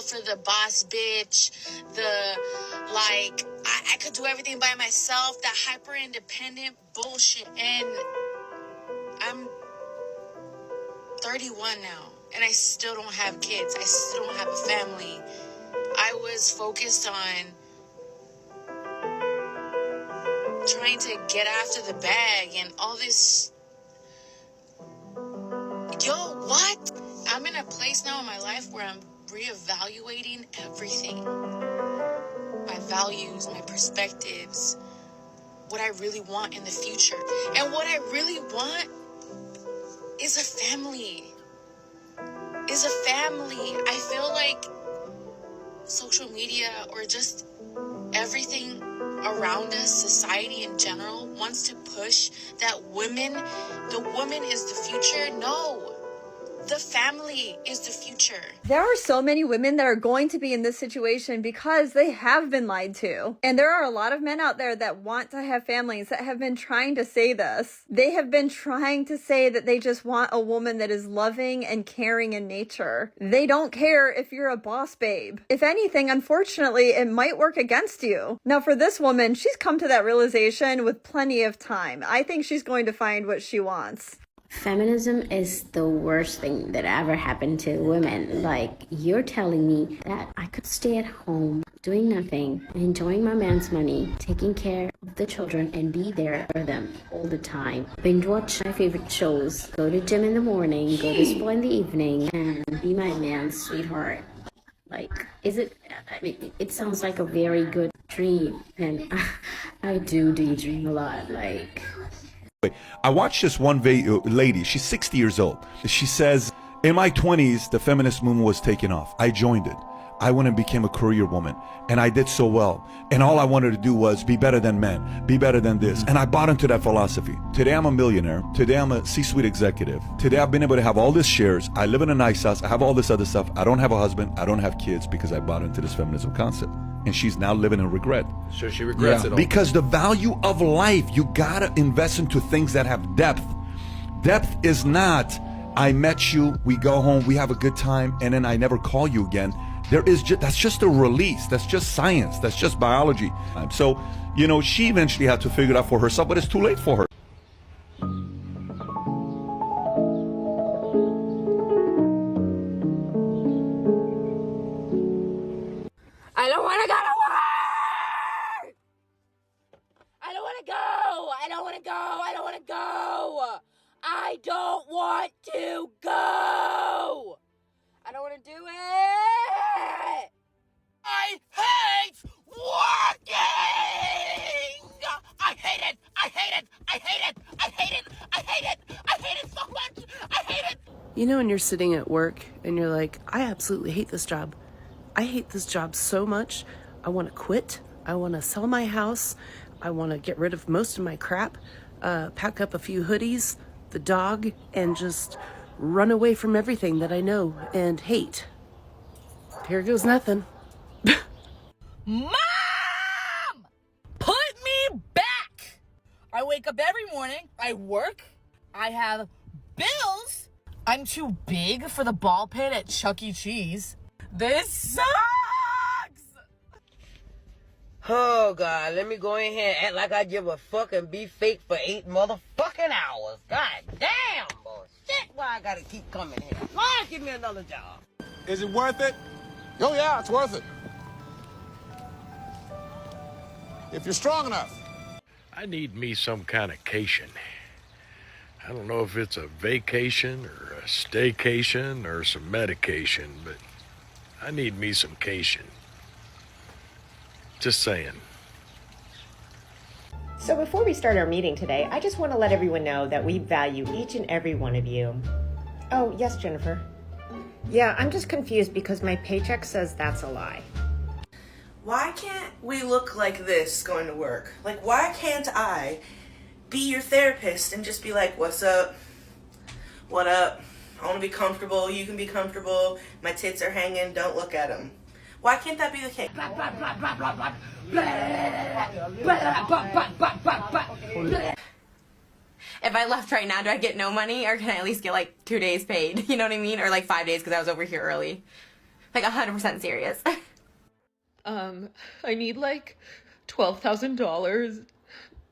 for the boss bitch, the, like, I could do everything by myself, that hyper-independent bullshit. And I'm 31 now, and I still don't have kids. I still don't have a family. I was focused on trying to get after the bag and all this. Yo, what? I'm in a place now in my life where I'm reevaluating everything. My values, my perspectives, what I really want in the future. And what I really want is a family. I feel like social media or just everything around us, society in general, wants to push that the woman is the future. No, the family is the future. There are so many women that are going to be in this situation because they have been lied to. And there are a lot of men out there that want to have families that have been trying to say this. They have been trying to say that they just want a woman that is loving and caring in nature. They don't care if you're a boss babe. If anything, unfortunately, it might work against you. Now, for this woman, she's come to that realization with plenty of time. I think she's going to find what she wants. Feminism is the worst thing that ever happened to women. Like, you're telling me that I could stay at home, doing nothing, enjoying my man's money, taking care of the children, and be there for them all the time. Binge watch my favorite shows, go to gym in the morning, go to school in the evening, and be my man's sweetheart. Like, it sounds like a very good dream, and I do daydream a lot, like... I watched this one lady, she's 60 years old. She says, in my 20s, the feminist movement was taking off. I joined it. I went and became a career woman, and I did so well. And all I wanted to do was be better than men, be better than this. And I bought into that philosophy. Today I'm a millionaire. Today I'm a C-suite executive. Today I've been able to have all these shares. I live in a nice house. I have all this other stuff. I don't have a husband. I don't have kids because I bought into this feminism concept. And she's now living in regret. So she regrets it all. Because the value of life, you gotta invest into things that have depth. Depth is not, I met you, we go home, we have a good time, and then I never call you again. That's just a release. That's just science. That's just biology. So, she eventually had to figure it out for herself, but it's too late for her. I don't want to go to work! I don't want to go! I don't want to go! I don't want to go! I don't want to go! I don't want to do it! I hate working! I hate it! I hate it! I hate it! I hate it! I hate it! I hate it so much! I hate it! You know when you're sitting at work and you're like, I absolutely hate this job. I hate this job so much. I want to quit. I want to sell my house. I want to get rid of most of my crap, pack up a few hoodies, the dog, and just run away from everything that I know and hate. Here goes nothing. Mom! Put me back! I wake up every morning, I work, I have bills, I'm too big for the ball pit at Chuck E. Cheese. This sucks! Oh, God, let me go in here and act like I give a fuck and be fake for 8 motherfucking hours. God damn, boy. Shit, why I gotta keep coming here? Why give me another job? Is it worth it? Oh, yeah, it's worth it. If you're strong enough. I need me some kind of cation. I don't know if it's a vacation or a staycation or some medication, but I need me some cation. Just saying. So before we start our meeting today, I just want to let everyone know that we value each and every one of you. Oh, yes, Jennifer. Yeah, I'm just confused because my paycheck says that's a lie. Why can't we look like this going to work? Like, why can't I be your therapist and just be like, what's up? What up? I want to be comfortable. You can be comfortable. My tits are hanging. Don't look at them. Why can't that be the case? If I left right now, do I get no money, or can I at least get like 2 days paid? You know what I mean? Or like 5 days because I was over here early. Like 100% serious. I need like $12,000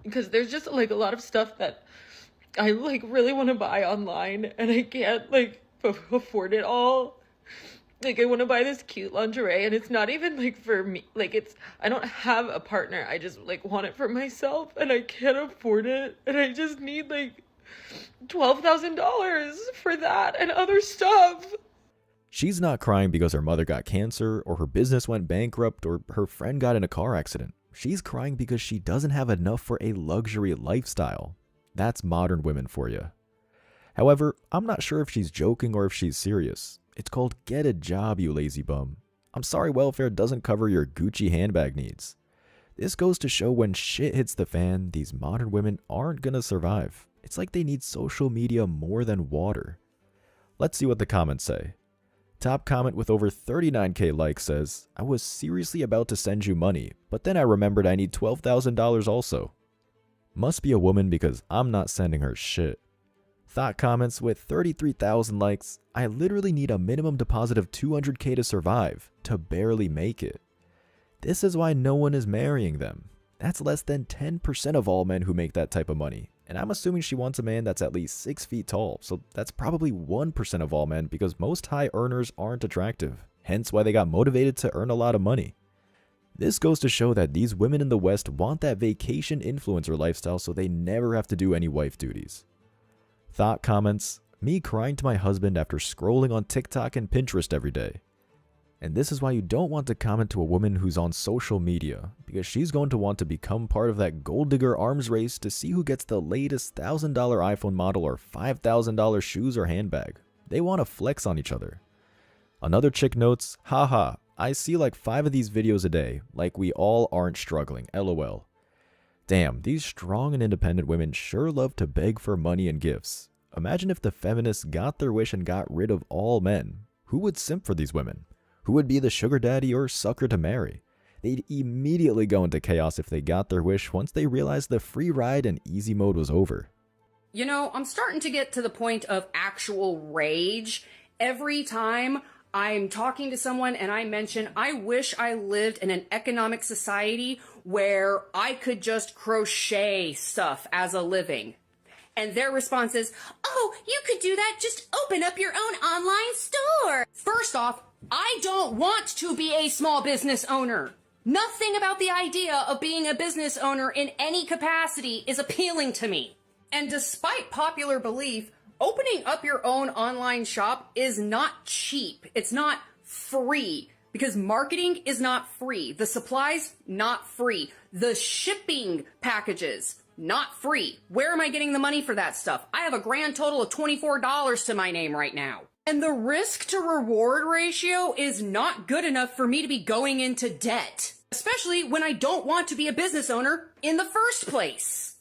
because there's just like a lot of stuff that I like really want to buy online and I can't like afford it all. Like I want to buy this cute lingerie and it's not even like for me. Like I don't have a partner. I just like want it for myself and I can't afford it. And I just need like $12,000 for that and other stuff. She's not crying because her mother got cancer or her business went bankrupt or her friend got in a car accident. She's crying because she doesn't have enough for a luxury lifestyle. That's modern women for you. However, I'm not sure if she's joking or if she's serious. It's called get a job, you lazy bum. I'm sorry welfare doesn't cover your Gucci handbag needs. This goes to show when shit hits the fan, these modern women aren't gonna survive. It's like they need social media more than water. Let's see what the comments say. Top comment with over 39k likes says, I was seriously about to send you money, but then I remembered I need $12,000 also. Must be a woman because I'm not sending her shit. Thought comments with 33,000 likes, I literally need a minimum deposit of 200k to survive, to barely make it. This is why no one is marrying them. That's less than 10% of all men who make that type of money. And I'm assuming she wants a man that's at least 6 feet tall, so that's probably 1% of all men because most high earners aren't attractive, hence why they got motivated to earn a lot of money. This goes to show that these women in the West want that vacation influencer lifestyle so they never have to do any wife duties. Thought comments, me crying to my husband after scrolling on TikTok and Pinterest every day. And this is why you don't want to comment to a woman who's on social media, because she's going to want to become part of that gold digger arms race to see who gets the latest $1,000 iPhone model or $5,000 shoes or handbag. They want to flex on each other. Another chick notes, haha, I see like 5 of these videos a day, like we all aren't struggling, lol. Damn, these strong and independent women sure love to beg for money and gifts. Imagine if the feminists got their wish and got rid of all men. Who would simp for these women? Who would be the sugar daddy or sucker to marry? They'd immediately go into chaos if they got their wish once they realized the free ride and easy mode was over. You know, I'm starting to get to the point of actual rage every time I'm talking to someone and I mention I wish I lived in an economic society where I could just crochet stuff as a living. And their response is, oh, you could do that, just open up your own online store. First off, I don't want to be a small business owner. Nothing about the idea of being a business owner in any capacity is appealing to me. And despite popular belief, opening up your own online shop is not cheap. It's not free because marketing is not free. The supplies, not free. The shipping packages, not free. Where am I getting the money for that stuff? I have a grand total of $24 to my name right now. And the risk to reward ratio is not good enough for me to be going into debt, especially when I don't want to be a business owner in the first place.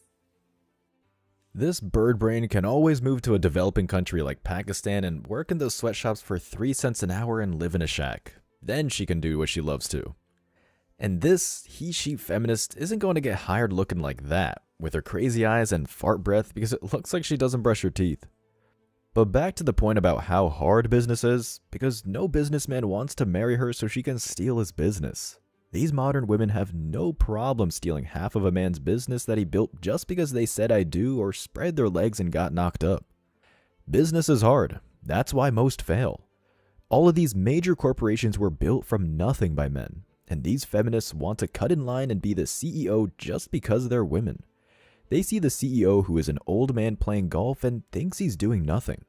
This bird brain can always move to a developing country like Pakistan and work in those sweatshops for 3 cents an hour and live in a shack. Then she can do what she loves to. And this he-she feminist isn't going to get hired looking like that, with her crazy eyes and fart breath because it looks like she doesn't brush her teeth. But back to the point about how hard business is, because no businessman wants to marry her so she can steal his business. These modern women have no problem stealing half of a man's business that he built just because they said I do or spread their legs and got knocked up. Business is hard. That's why most fail. All of these major corporations were built from nothing by men, and these feminists want to cut in line and be the CEO just because they're women. They see the CEO who is an old man playing golf and thinks he's doing nothing.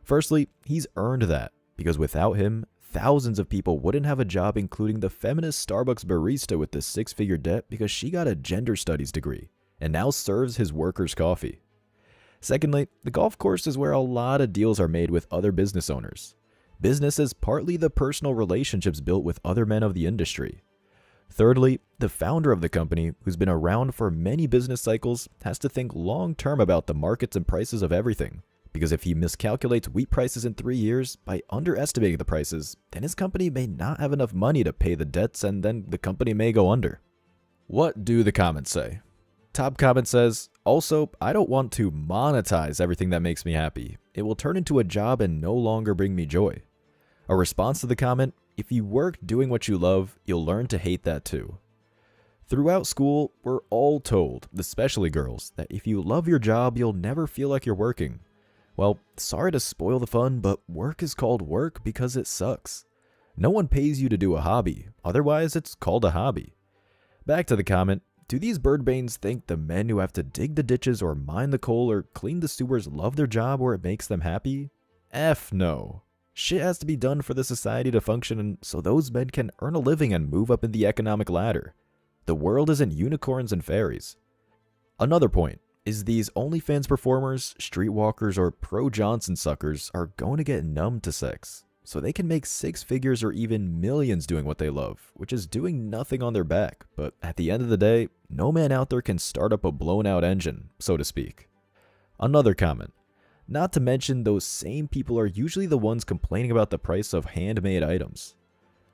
Firstly, he's earned that, because without him, thousands of people wouldn't have a job, including the feminist Starbucks barista with the 6-figure debt because she got a gender studies degree and now serves his workers coffee. Secondly, the golf course is where a lot of deals are made with other business owners. Business is partly the personal relationships built with other men of the industry. Thirdly, the founder of the company, who's been around for many business cycles, has to think long-term about the markets and prices of everything. Because if he miscalculates wheat prices in 3 years by underestimating the prices, then his company may not have enough money to pay the debts and then the company may go under. What do the comments say? Top comment says, also, I don't want to monetize everything that makes me happy. It will turn into a job and no longer bring me joy. A response to the comment, if you work doing what you love, you'll learn to hate that too. Throughout school, we're all told, especially girls, that if you love your job, you'll never feel like you're working. Well, sorry to spoil the fun, but work is called work because it sucks. No one pays you to do a hobby, otherwise it's called a hobby. Back to the comment, do these birdbanes think the men who have to dig the ditches or mine the coal or clean the sewers love their job or it makes them happy? F no. Shit has to be done for the society to function and so those men can earn a living and move up in the economic ladder. The world isn't unicorns and fairies. Another point is these OnlyFans performers, streetwalkers, or pro-Johnson suckers are going to get numb to sex, so they can make six figures or even millions doing what they love, which is doing nothing on their back, but at the end of the day, no man out there can start up a blown-out engine, so to speak. Another comment. Not to mention those same people are usually the ones complaining about the price of handmade items.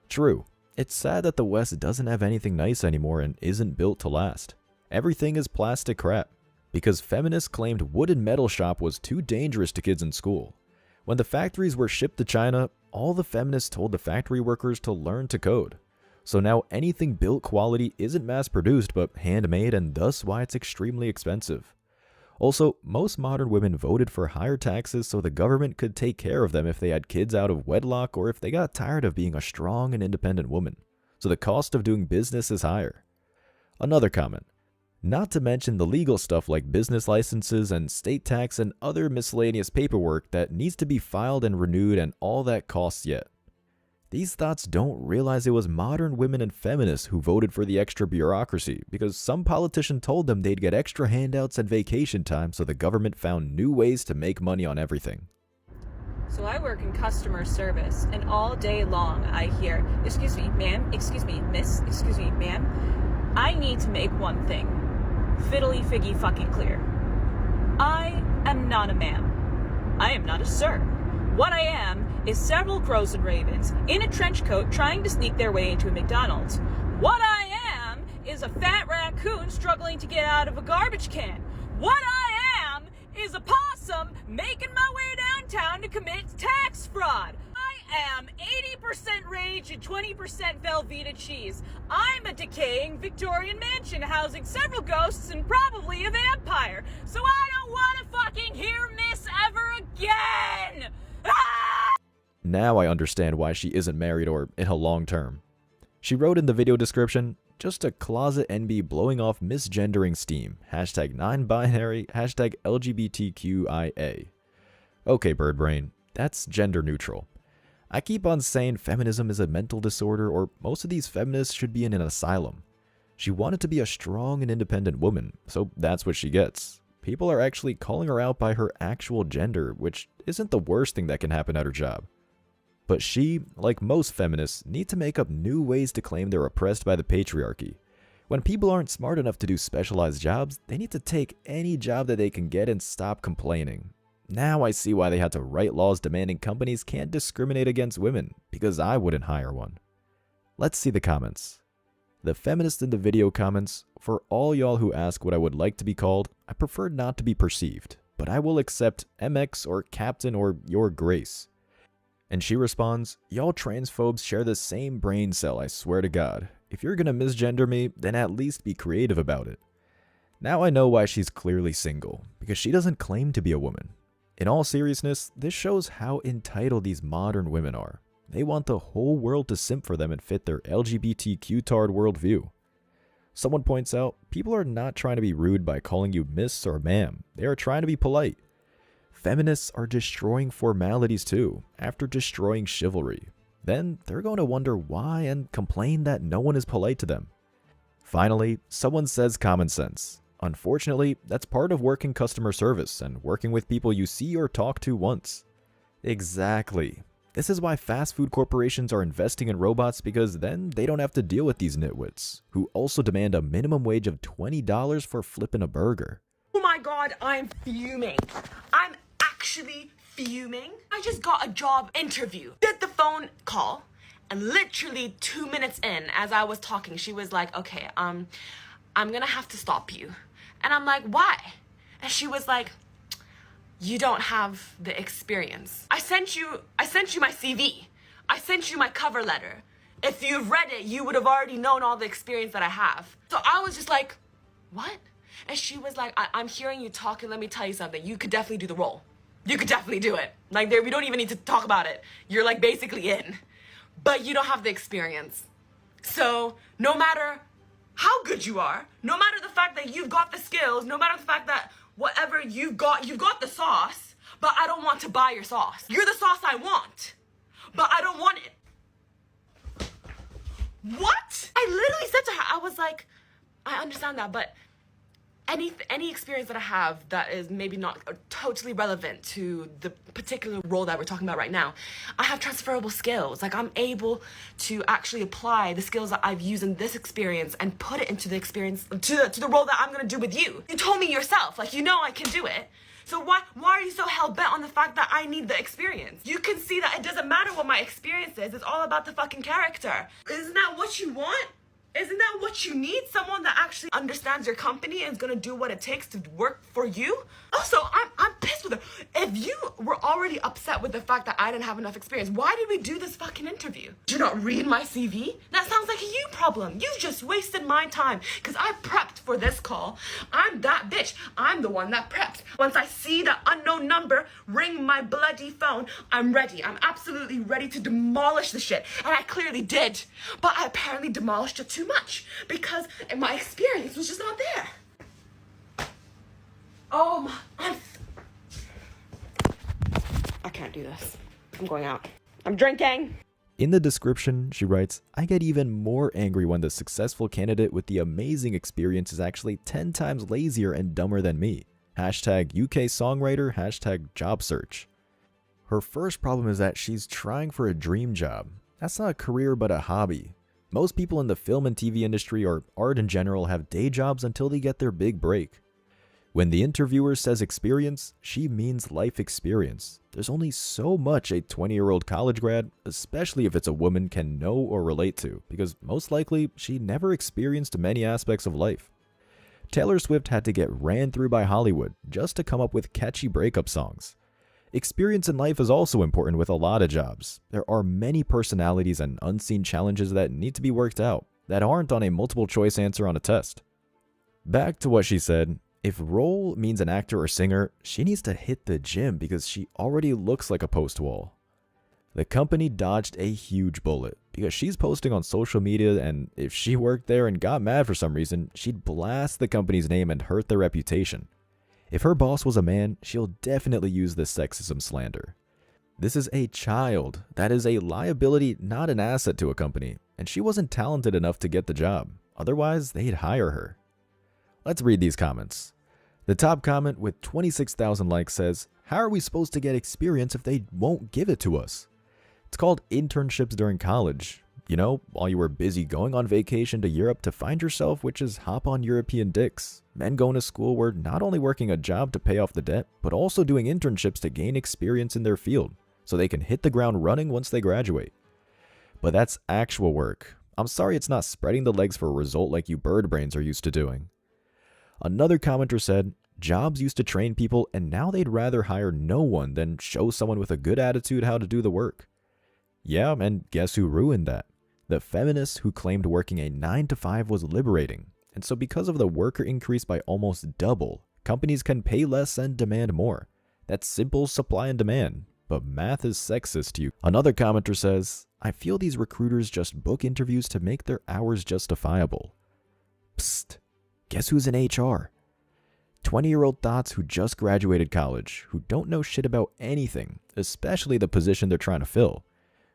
True. It's sad that the West doesn't have anything nice anymore and isn't built to last. Everything is plastic crap, because feminists claimed wood and metal shop was too dangerous to kids in school. When the factories were shipped to China, all the feminists told the factory workers to learn to code. So now anything built quality isn't mass produced but handmade and thus why it's extremely expensive. Also, most modern women voted for higher taxes so the government could take care of them if they had kids out of wedlock or if they got tired of being a strong and independent woman. So the cost of doing business is higher. Another comment. Not to mention the legal stuff like business licenses and state tax and other miscellaneous paperwork that needs to be filed and renewed and all that costs yet. These thoughts don't realize it was modern women and feminists who voted for the extra bureaucracy because some politician told them they'd get extra handouts and vacation time so the government found new ways to make money on everything. So I work in customer service and all day long I hear, "Excuse me, ma'am, excuse me, miss, excuse me, ma'am. I need to make one thing fiddly figgy fucking clear. I am not a ma'am. I am not a sir. What I am is several crows and ravens in a trench coat trying to sneak their way into a McDonald's. What I am is a fat raccoon struggling to get out of a garbage can. What I am is a possum making my way downtown to commit tax fraud. I am 80% rage and 20% Velveeta cheese. I'm a decaying Victorian mansion housing several ghosts and probably a vampire. So I don't want to fucking hear Miss ever again! Ah! Now I understand why she isn't married or in a long term. She wrote in the video description, just a closet NB blowing off misgendering steam, hashtag non-binary, hashtag LGBTQIA. Okay, Birdbrain, that's gender neutral. I keep on saying feminism is a mental disorder or most of these feminists should be in an asylum. She wanted to be a strong and independent woman, so that's what she gets. People are actually calling her out by her actual gender, which isn't the worst thing that can happen at her job. But she, like most feminists, need to make up new ways to claim they're oppressed by the patriarchy. When people aren't smart enough to do specialized jobs, they need to take any job that they can get and stop complaining. Now I see why they had to write laws demanding companies can't discriminate against women, because I wouldn't hire one. Let's see the comments. The feminist in the video comments, for all y'all who ask what I would like to be called, I prefer not to be perceived, but I will accept MX or Captain or Your Grace. And she responds, y'all transphobes share the same brain cell, I swear to God. If you're gonna misgender me, then at least be creative about it. Now I know why she's clearly single, because she doesn't claim to be a woman. In all seriousness, this shows how entitled these modern women are. They want the whole world to simp for them and fit their LGBTQ-tard worldview. Someone points out, people are not trying to be rude by calling you miss or ma'am. They are trying to be polite. Feminists are destroying formalities too, after destroying chivalry. Then they're going to wonder why and complain that no one is polite to them. Finally, someone says common sense. Unfortunately, that's part of working customer service and working with people you see or talk to once. Exactly. This is why fast food corporations are investing in robots, because then they don't have to deal with these nitwits, who also demand a minimum wage of $20 for flipping a burger. Oh my god, I'm fuming. I'm actually fuming. I just got a job interview. Did the phone call, and literally 2 minutes in, as I was talking, she was like, okay, I'm gonna have to stop you. And I'm like, why? And she was like, you don't have the experience. I sent you my CV. I sent you my cover letter. If you've read it, you would have already known all the experience that I have. So I was just like, what? And she was like, I'm hearing you talk, and let me tell you something. You could definitely do the role. You could definitely do it. Like, we don't even need to talk about it. You're like basically in. But you don't have the experience. So no matter how good you are, no matter the fact that you've got the skills, no matter the fact that whatever you've got the sauce, but I don't want to buy your sauce. You're the sauce I want, but I don't want it. What? I literally said to her, I was like, I understand that, but any experience that I have that is maybe not totally relevant to the particular role that we're talking about right now, I have transferable skills. Like, I'm able to actually apply the skills that I've used in this experience and put it into the experience, to the role that I'm gonna do with you. You told me yourself, like, you know I can do it. So why are you so hell-bent on the fact that I need the experience? You can see that it doesn't matter what my experience is. It's all about the fucking character. Isn't that what you want? Isn't that what you need? Someone that actually understands your company and is gonna do what it takes to work for you? Also, I'm pissed with her. If you were already upset with the fact that I didn't have enough experience, why did we do this fucking interview? Did you not read my CV? That sounds like a you problem. You just wasted my time because I prepped for this call. I'm that bitch. I'm the one that prepped. Once I see the unknown number ring my bloody phone, I'm ready. I'm absolutely ready to demolish the shit. And I clearly did. But I apparently demolished it too much because my experience was just not there. Oh my, I can't do this. I'm going out. I'm drinking. In the description, she writes, I get even more angry when the successful candidate with the amazing experience is actually 10 times lazier and dumber than me. Hashtag UK songwriter, hashtag job search. Her first problem is that she's trying for a dream job. That's not a career but a hobby. Most people in the film and TV industry or art in general have day jobs until they get their big break. When the interviewer says experience, she means life experience. There's only so much a 20-year-old college grad, especially if it's a woman, can know or relate to, because most likely she never experienced many aspects of life. Taylor Swift had to get ran through by Hollywood just to come up with catchy breakup songs. Experience in life is also important with a lot of jobs. There are many personalities and unseen challenges that need to be worked out that aren't on a multiple choice answer on a test. Back to what she said, if role means an actor or singer, she needs to hit the gym because she already looks like a post wall. The company dodged a huge bullet because she's posting on social media, and if she worked there and got mad for some reason, she'd blast the company's name and hurt their reputation. If her boss was a man, she'll definitely use this sexism slander. This is a child. That is a liability, not an asset to a company, and she wasn't talented enough to get the job. Otherwise, they'd hire her. Let's read these comments. The top comment with 26,000 likes says, how are we supposed to get experience if they won't give it to us? It's called internships during college. You know, while you were busy going on vacation to Europe to find yourself, which is hop on European dicks. Men going to school were not only working a job to pay off the debt, but also doing internships to gain experience in their field, so they can hit the ground running once they graduate. But that's actual work. I'm sorry it's not spreading the legs for a result like you bird brains are used to doing. Another commenter said, jobs used to train people and now they'd rather hire no one than show someone with a good attitude how to do the work. Yeah, and guess who ruined that? The feminists who claimed working a 9-to-5 was liberating. And so because of the worker increase by almost double, companies can pay less and demand more. That's simple supply and demand, but math is sexist to you. Another commenter says, I feel these recruiters just book interviews to make their hours justifiable. Psst. Guess who's in HR? 20-year-old thoughts who just graduated college, who don't know shit about anything, especially the position they're trying to fill.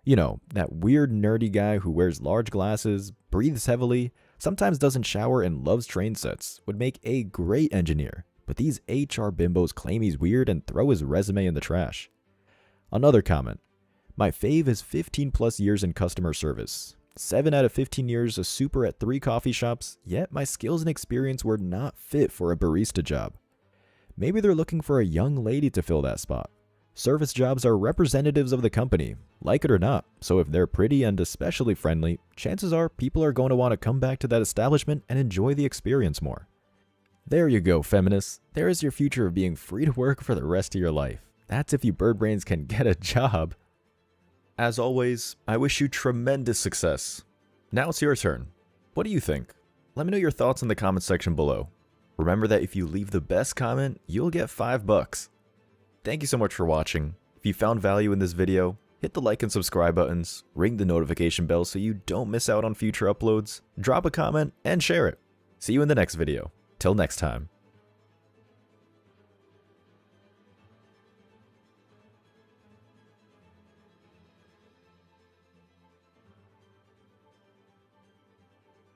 You know, that weird nerdy guy who wears large glasses, breathes heavily, sometimes doesn't shower and loves train sets, would make a great engineer, but these HR bimbos claim he's weird and throw his resume in the trash. Another comment. My fave is 15 plus years in customer service. 7 out of 15 years a super at 3 coffee shops, yet my skills and experience were not fit for a barista job. Maybe they're looking for a young lady to fill that spot. Service jobs are representatives of the company, like it or not, so if they're pretty and especially friendly, chances are people are going to want to come back to that establishment and enjoy the experience more. There you go, feminists. There is your future of being free to work for the rest of your life. That's if you bird brains can get a job. As always, I wish you tremendous success. Now it's your turn. What do you think? Let me know your thoughts in the comment section below. Remember that if you leave the best comment, you'll get $5. Thank you so much for watching. If you found value in this video, hit the like and subscribe buttons, ring the notification bell so you don't miss out on future uploads, drop a comment, and share it. See you in the next video. Till next time.